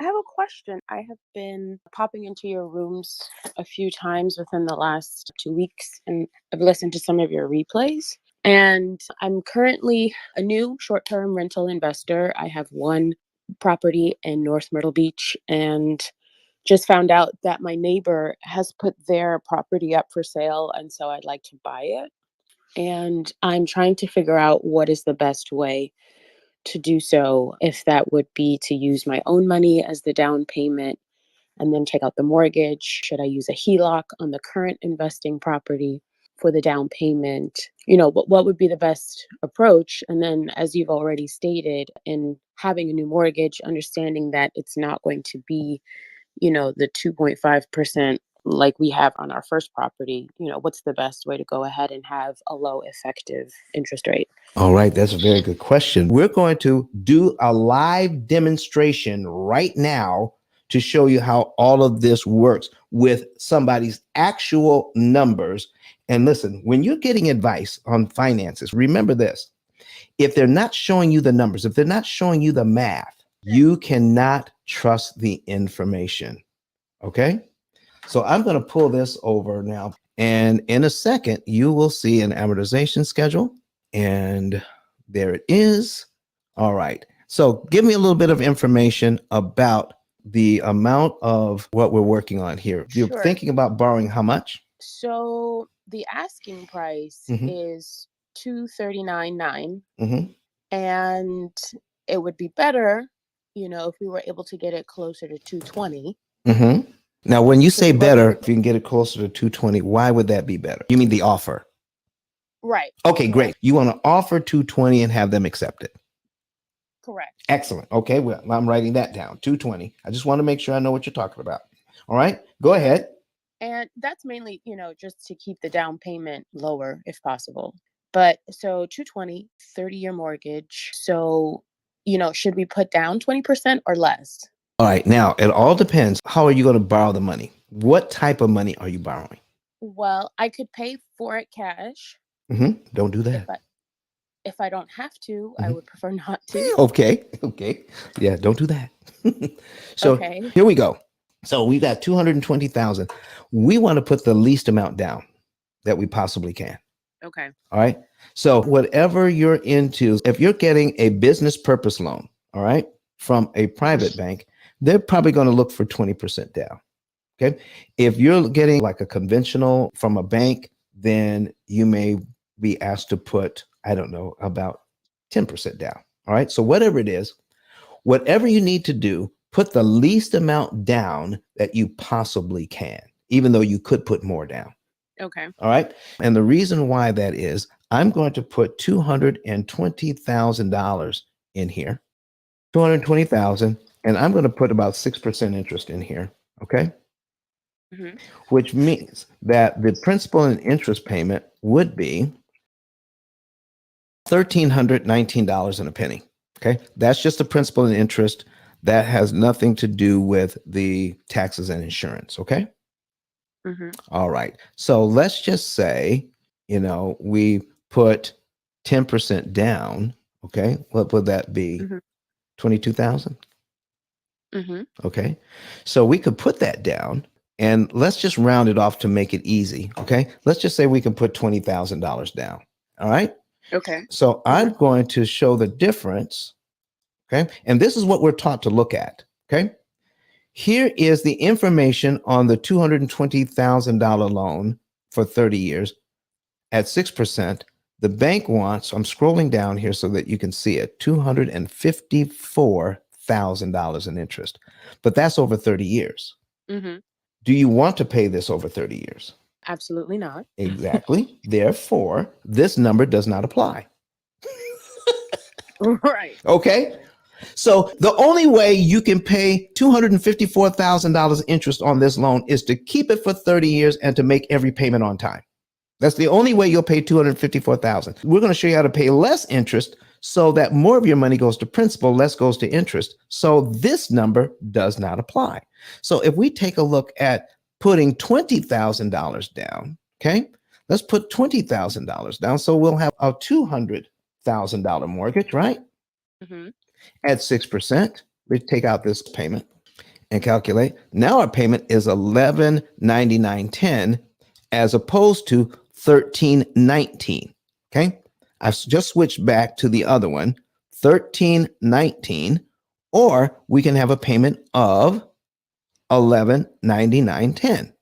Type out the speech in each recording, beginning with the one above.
have a question. I have been popping into your rooms a few times within the last 2 weeks, and I've listened to some of your replays. And I'm currently a new short term rental investor. I have one property in North Myrtle Beach and just found out that my neighbor has put their property up for sale. And so I'd like to buy it. And I'm trying to figure out what is the best way to do so, if that would be to use my own money as the down payment and then take out the mortgage. Should I use a HELOC on the current investing property for the down payment? What would be the best approach? And then, as you've already stated, in having a new mortgage, understanding that it's not going to be, the 2.5% like we have on our first property, what's the best way to go ahead and have a low effective interest rate? All right, that's a very good question. We're going to do a live demonstration right now to show you how all of this works with somebody's actual numbers. And listen, when you're getting advice on finances, remember this. If they're not showing you the numbers, if they're not showing you the math, you cannot trust the information. Okay? So I'm going to pull this over now. And in a second, you will see an amortization schedule. And there it is. All right. So give me a little bit of information about the amount of what we're working on here. You're Sure. thinking about borrowing how much? So the asking price is $239.9, and it would be better, if we were able to get it closer to $220. Now, when you say better, if you can get it closer to 220, why would that be better? You mean the offer? Right. Okay, great. You want to offer 220 and have them accept it. Correct. Excellent. Okay, well, I'm writing that down. 220. I just want to make sure I know what you're talking about. All right, go ahead. And that's mainly, just to keep the down payment lower if possible. But so 220, 30-year mortgage. So, should we put down 20% or less? All right. Now, it all depends. How are you going to borrow the money? What type of money are you borrowing? Well, I could pay for it cash. Don't do that. If I don't have to, I would prefer not to. Okay. Yeah, don't do that. So Here we go. So we got 220,000. We want to put the least amount down that we possibly can. Okay. All right. So whatever you're into, if you're getting a business purpose loan, all right, from a private bank, they're probably going to look for 20% down. Okay. If you're getting like a conventional from a bank, then you may be asked to put, I don't know, about 10% down. All right. So whatever it is, whatever you need to do, put the least amount down that you possibly can, even though you could put more down. Okay. All right. And the reason why that is, I'm going to put $220,000 in here, 220,000, and I'm going to put about 6% interest in here. Okay. Which means that the principal and interest payment would be $1,319 and a penny. Okay. That's just the principal and interest. That has nothing to do with the taxes and insurance. Okay. All right. So let's just say, we put 10% down. Okay. What would that be? 22,000. Okay. So we could put that down and let's just round it off to make it easy. Okay. Let's just say we can put $20,000 down. All right. Okay. So I'm going to show the difference. Okay. And this is what we're taught to look at. Okay. Here is the information on the $220,000 loan for 30 years at 6%. The bank wants, I'm scrolling down here so that you can see it, $254,000 in interest. But that's over 30 years. Do you want to pay this over 30 years? Absolutely not. Exactly. Therefore, this number does not apply. Right. Okay. So the only way you can pay $254,000 interest on this loan is to keep it for 30 years and to make every payment on time. That's the only way you'll pay $254,000. We're going to show you how to pay less interest so that more of your money goes to principal, less goes to interest. So this number does not apply. So if we take a look at putting $20,000 down, okay, let's put $20,000 down. So we'll have a $200,000 mortgage, right? At 6%, we take out this payment. and calculate. Now our payment is $11.99.10 as opposed to $13.19. Okay. I've just switched back to the other one, $13.19, or we can have a payment of $11.99.10.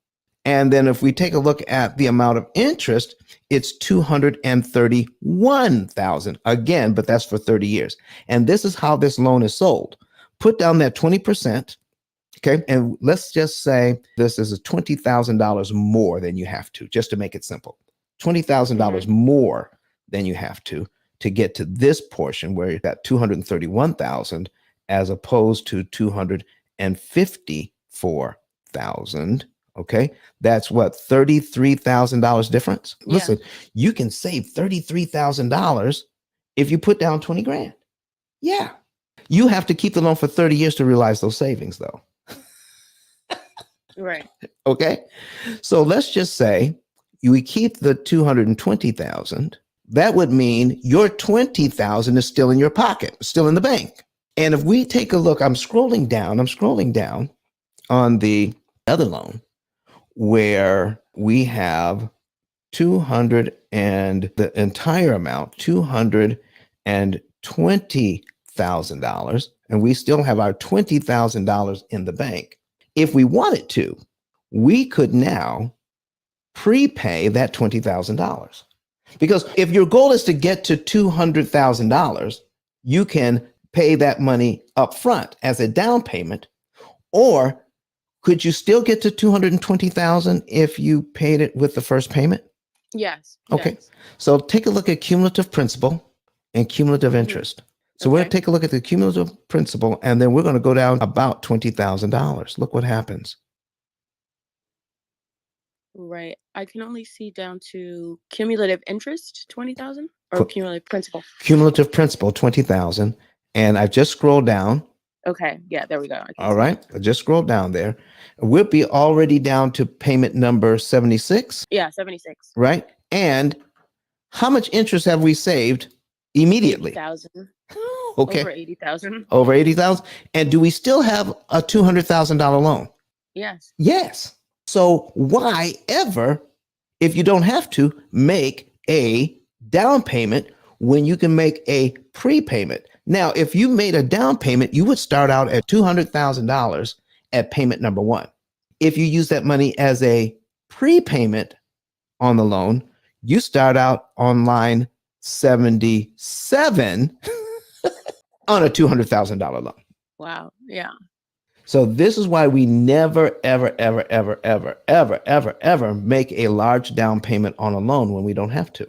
And then if we take a look at the amount of interest, it's $231,000 again, but that's for 30 years. And this is how this loan is sold. Put down that 20%. Okay. And let's just say this is a $20,000 more than you have to, just to make it simple. $20,000 more than you have to get to this portion where you got 231,000 as opposed to 254,000. Okay. That's what, $33,000 difference. Yeah. Listen, you can save $33,000 if you put down 20 grand. Yeah. You have to keep the loan for 30 years to realize those savings though. Right. Okay. So let's just say we keep the 220,000. That would mean your 20,000 is still in your pocket, still in the bank. And if we take a look, I'm scrolling down on the other loan where we have 200 and the entire amount, $220,000, and we still have our $20,000 in the bank. If we wanted to, we could now prepay that $20,000. Because if your goal is to get to $200,000, you can pay that money up front as a down payment, or could you still get to 220,000 if you paid it with the first payment? Yes. Okay. Yes. So take a look at cumulative principal and cumulative interest. So we're going to take a look at the cumulative principal, and then we're going to go down about $20,000. Look what happens. Right. I can only see down to cumulative interest, 20,000, or cumulative principal. Cumulative principal, 20,000. And I've just scrolled down. Okay. Yeah, there we go. All right. I just scrolled down there. We'll be already down to payment number 76. Yeah, 76. Right. And how much interest have we saved immediately? 80,000. Okay. Over 80,000. Over 80,000. And do we still have a $200,000 loan? Yes. Yes. So why ever, if you don't have to, make a down payment when you can make a prepayment? Now, if you made a down payment, you would start out at $200,000 at payment number one. If you use that money as a prepayment on the loan, you start out on line 77 on a $200,000 loan. Wow. Yeah. So this is why we never, ever, ever, ever, ever, ever, ever, ever make a large down payment on a loan when we don't have to,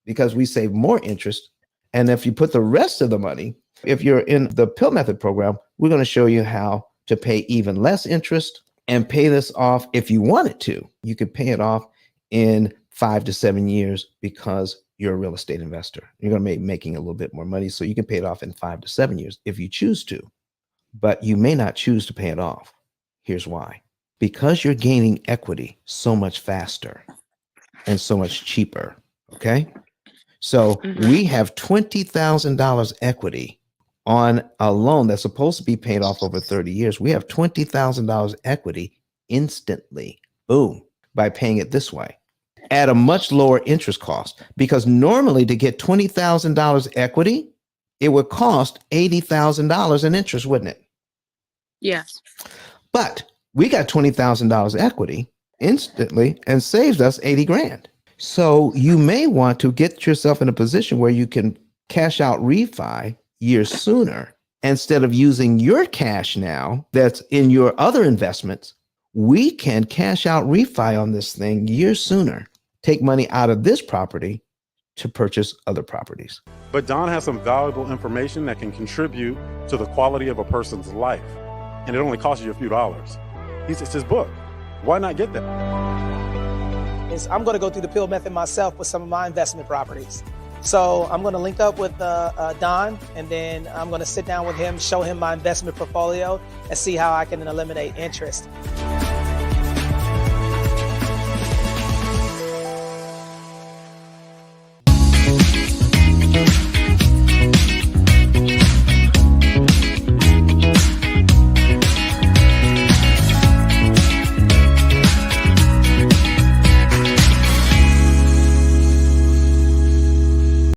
because we save more interest. And if you put the rest of the money, if you're in the P.I.L.L method program, we're going to show you how to pay even less interest and pay this off. If you wanted to, you could pay it off in 5 to 7 years because you're a real estate investor. You're going to be making a little bit more money, so you can pay it off in 5 to 7 years if you choose to. But you may not choose to pay it off. Here's why. Because you're gaining equity so much faster and so much cheaper. Okay. So we have $20,000 equity on a loan that's supposed to be paid off over 30 years. We have $20,000 equity instantly. Boom. By paying it this way at a much lower interest cost, because normally to get $20,000 equity, it would cost $80,000 in interest, wouldn't it? Yes. But we got $20,000 equity instantly and saved us 80 grand. So you may want to get yourself in a position where you can cash out refi years sooner. Instead of using your cash now that's in your other investments, we can cash out refi on this thing years sooner, take money out of this property to purchase other properties. But Don has some valuable information that can contribute to the quality of a person's life. And it only costs you a few dollars. It's his book. Why not get that? I'm going to go through the P.I.L.L method myself with some of my investment properties. So I'm going to link up with Don, and then I'm going to sit down with him, show him my investment portfolio, and see how I can eliminate interest.